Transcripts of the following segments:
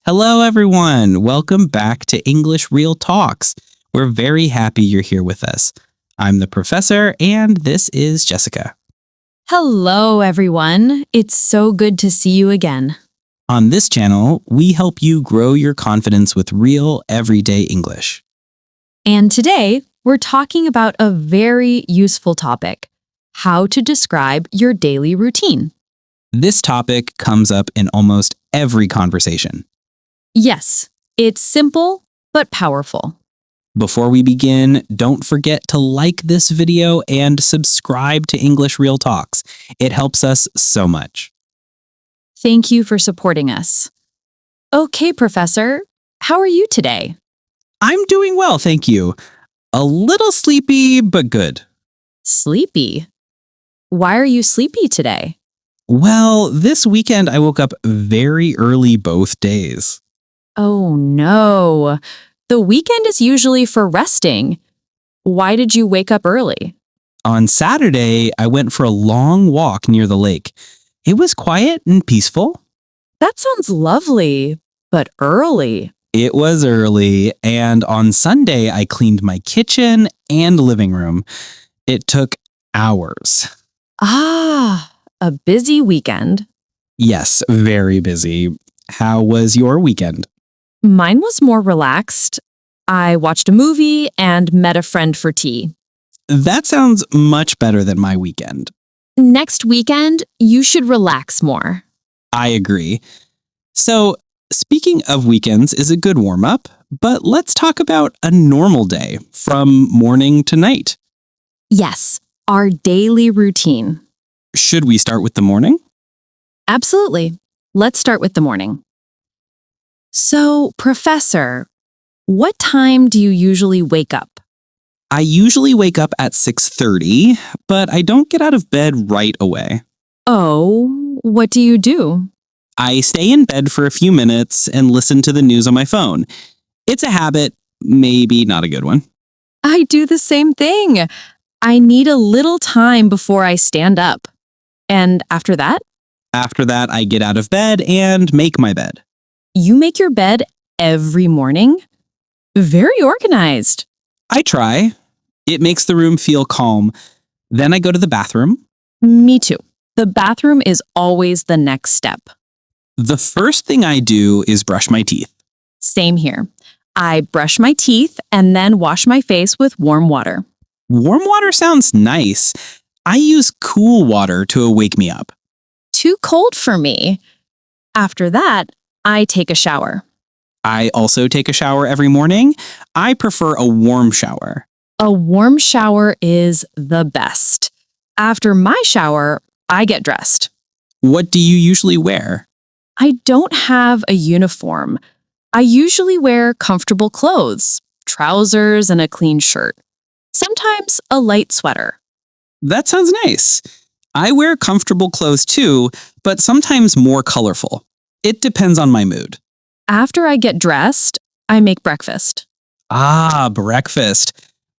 Hello, everyone. Welcome back to English Real Talks. We're very happy you're here with us. I'm the professor, and this is Jessica. Hello, everyone. It's so good to see you again. On this channel, we help you grow your confidence with real, everyday English. And today, we're talking about a very useful topic: how to describe your daily routine. This topic comes up in almost every conversation. Yes, it's simple but powerful. Before we begin, don't forget to like this video and subscribe to English Real Talks. It helps us so much. Thank you for supporting us. Okay, Professor, how are you today? I'm doing well, thank you. A little sleepy, but good. Sleepy? Why are you sleepy today? Well, this weekend I woke up very early both days. Oh no. The weekend is usually for resting. Why did you wake up early? On Saturday, I went for a long walk near the lake. It was quiet and peaceful. That sounds lovely, but early. It was early, and on Sunday, I cleaned my kitchen and living room. It took hours. Ah, a busy weekend. Yes, very busy. How was your weekend? Mine was more relaxed. I watched a movie and met a friend for tea. That sounds much better than my weekend. Next weekend, you should relax more. I agree. So, speaking of weekends is a good warm-up, but let's talk about a normal day from morning to night. Yes, our daily routine. Should we start with the morning? Absolutely. Let's start with the morning. So, Professor, what time do you usually wake up? I usually wake up at 6:30, but I don't get out of bed right away. Oh, what do you do? I stay in bed for a few minutes and listen to the news on my phone. It's a habit, maybe not a good one. I do the same thing. I need a little time before I stand up. And after that, After that, I get out of bed and make my bed. you make your bed every morning? Very organized. I try. It makes the room feel calm. Then I go to the bathroom. Me too. The bathroom is always the next step. The first thing I do is brush my teeth. Same here. I brush my teeth and then wash my face with warm water. Warm water sounds nice. I use cool water to wake me up. Too cold for me. After that, I take a shower. I also take a shower every morning. I prefer a warm shower. A warm shower is the best. After my shower, I get dressed. What do you usually wear? I don't have a uniform. I usually wear comfortable clothes, trousers, and a clean shirt. Sometimes a light sweater. That sounds nice. I wear comfortable clothes too, but sometimes more colorful. It depends on my mood. After I get dressed, I make breakfast. Ah, breakfast.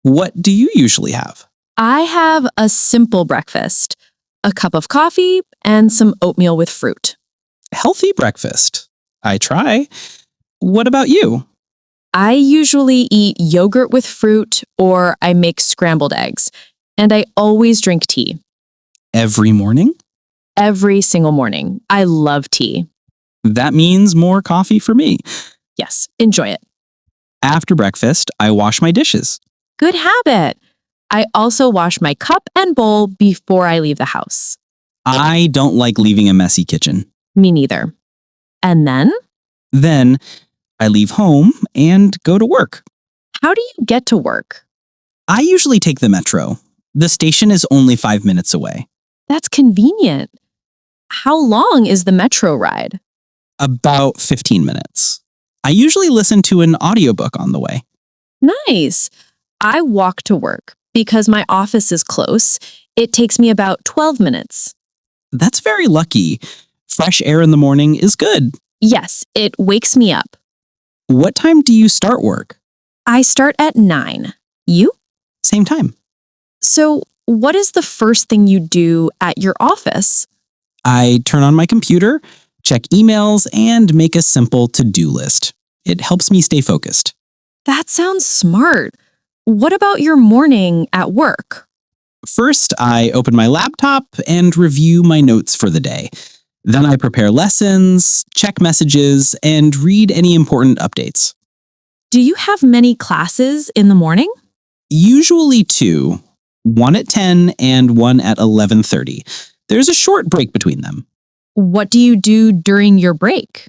What do you usually have? I have a simple breakfast, a cup of coffee, and some oatmeal with fruit. Healthy breakfast. I try. What about you? I usually eat yogurt with fruit or I make scrambled eggs, and I always drink tea. Every morning? Every single morning. I love tea. That means more coffee for me. Yes, enjoy it. After breakfast, I wash my dishes. Good habit. I also wash my cup and bowl before I leave the house. I don't like leaving a messy kitchen. Me neither. And Then I leave home and go to work. how do you get to work? I usually take the metro. The station is only 5 minutes away. That's convenient. How long is the metro ride? About 15 minutes. I usually listen to an audiobook on the way. Nice. I walk to work because my office is close. It takes me about 12 minutes. That's very lucky. Fresh air in the morning is good. Yes, it wakes me up. What time do you start work? I start at 9. You? Same time. So, what is the first thing you do at your office? I turn on my computer. check emails, and make a simple to-do list. It helps me stay focused. That sounds smart. What about your morning at work? First, I open my laptop and review my notes for the day. Then I prepare lessons, check messages, and read any important updates. Do you have many classes in the morning? Usually two, one at 10 and one at 11:30. There's a short break between them. What do you do during your break?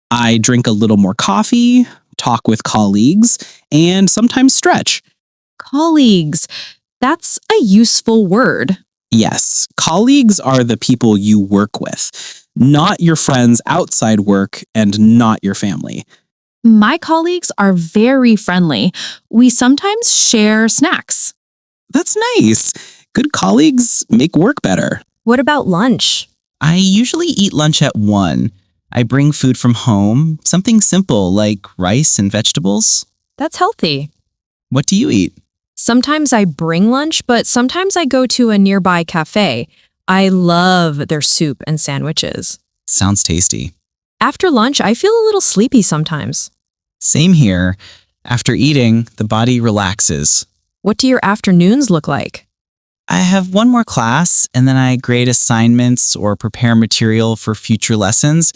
I drink a little more coffee, talk with colleagues, and sometimes stretch. Colleagues. That's a useful word. Yes, colleagues are the people you work with, not your friends outside work and not your family. My colleagues are very friendly. We sometimes share snacks. That's nice. Good colleagues make work better. What about lunch? I usually eat lunch at 1. I bring food from home, something simple like rice and vegetables. That's healthy. What do you eat? Sometimes I bring lunch, but sometimes I go to a nearby cafe. I love their soup and sandwiches. Sounds tasty. After lunch, I feel a little sleepy sometimes. Same here. After eating, the body relaxes. What do your afternoons look like? I have one more class, and then I grade assignments or prepare material for future lessons.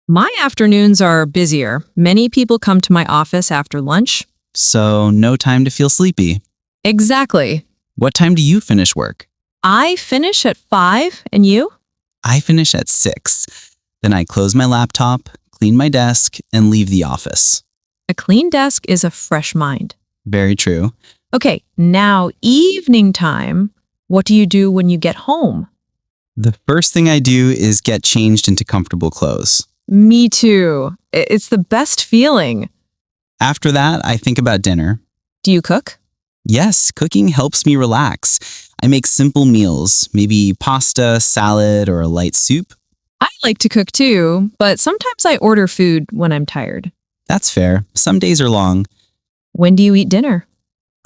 My afternoons are busier. Many people come to my office after lunch. So no time to feel sleepy. Exactly. What time do you finish work? I finish at 5, and you? I finish at 6. Then I close my laptop, clean my desk, and leave the office. A clean desk is a fresh mind. Very true. Okay, now evening time. What do you do when you get home? The first thing I do is get changed into comfortable clothes. Me too. It's the best feeling. After that, I think about dinner. Do you cook? Yes, cooking helps me relax. I make simple meals, maybe pasta, salad, or a light soup. I like to cook too, but sometimes I order food when I'm tired. That's fair. Some days are long. When do you eat dinner?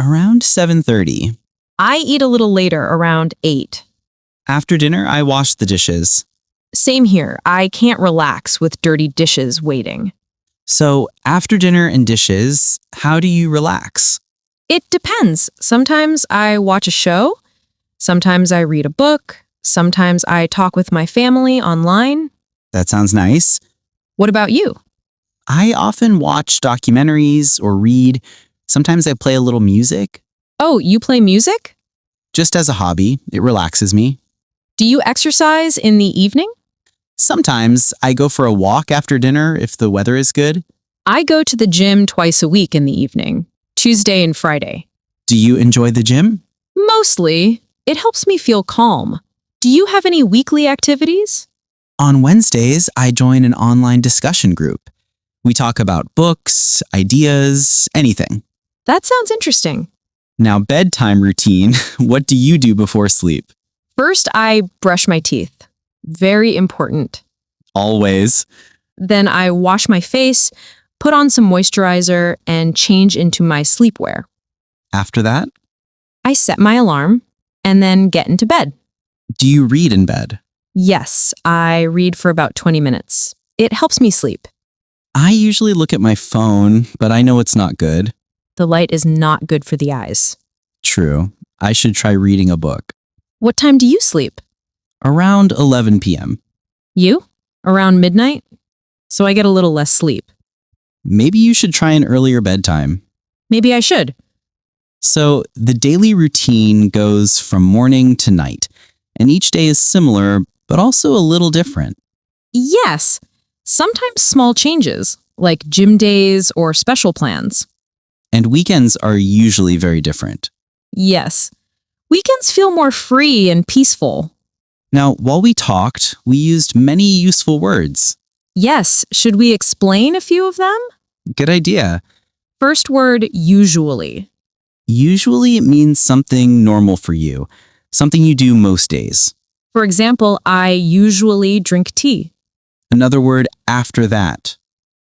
Around 7:30. I eat a little later, around 8. After dinner, I wash the dishes. Same here. I can't relax with dirty dishes waiting. So, after dinner and dishes, how do you relax? It depends. Sometimes I watch a show. Sometimes I read a book. Sometimes I talk with my family online. That sounds nice. What about you? I often watch documentaries or read. Sometimes I play a little music. Oh, you play music? Just as a hobby, it relaxes me. Do you exercise in the evening? Sometimes I go for a walk after dinner if the weather is good. I go to the gym twice a week in the evening, Tuesday and Friday. Do you enjoy the gym? Mostly. It helps me feel calm. Do you have any weekly activities? On Wednesdays, I join an online discussion group. We talk about books, ideas, anything. That sounds interesting. Now, bedtime routine. What do you do before sleep? First, I brush my teeth. Very important. Always. Then I wash my face, put on some moisturizer, and change into my sleepwear. After that, I set my alarm and then get into bed. do you read in bed? Yes, I read for about 20 minutes. It helps me sleep. I usually look at my phone, but I know it's not good. The light is not good for the eyes. True. I should try reading a book. What time do you sleep? Around 11 p.m. You? Around midnight? So I get a little less sleep. Maybe you should try an earlier bedtime. Maybe I should. So, the daily routine goes from morning to night, and each day is similar, but also a little different. Yes. Sometimes small changes, like gym days or special plans. And weekends are usually very different. Yes. Weekends feel more free and peaceful. Now, while we talked, we used many useful words. Yes. Should we explain a few of them? Good idea. First word, usually. Usually it means something normal for you, something you do most days. For example, I usually drink tea. Another word, after that.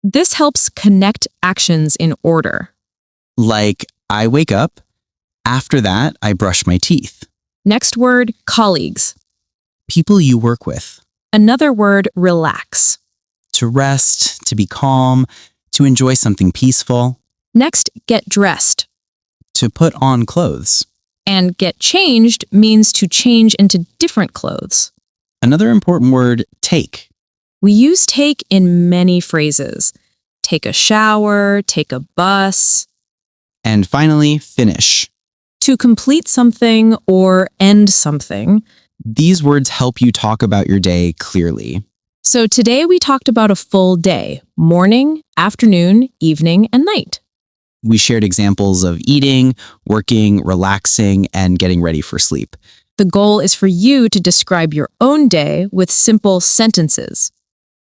This helps connect actions in order. Like, I wake up. After that, I brush my teeth. Next word, colleagues. People you work with. Another word, relax. to rest, to be calm, to enjoy something peaceful, Next, get dressed. to put on clothes. And get changed means to change into different clothes. Another important word, take. We use take in many phrases. Take a shower, take a bus. And finally, finish. To complete something or end something. These words help you talk about your day clearly. So today we talked about a full day, morning, afternoon, evening, and night. We shared examples of eating, working, relaxing, and getting ready for sleep. The goal is for you to describe your own day with simple sentences.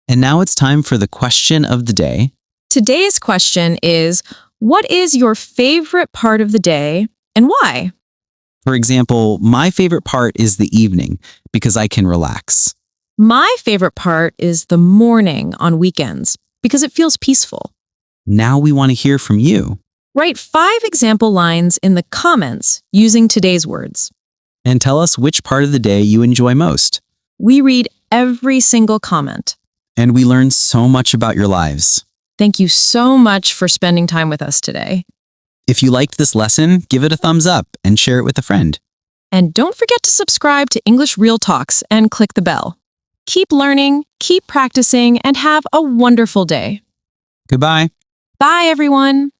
And now it's time for the question of the day. Today's question is, what is your favorite part of the day and why? For example, my favorite part is the evening because I can relax. My favorite part is the morning on weekends because it feels peaceful. Now we want to hear from you. Write 5 example lines in the comments using today's words. And tell us which part of the day you enjoy most. We read every single comment. And we learn so much about your lives. Thank you so much for spending time with us today. If you liked this lesson, give it a thumbs up and share it with a friend. And don't forget to subscribe to English Real Talks and click the bell. Keep learning, keep practicing, and have a wonderful day. Goodbye. Bye, everyone.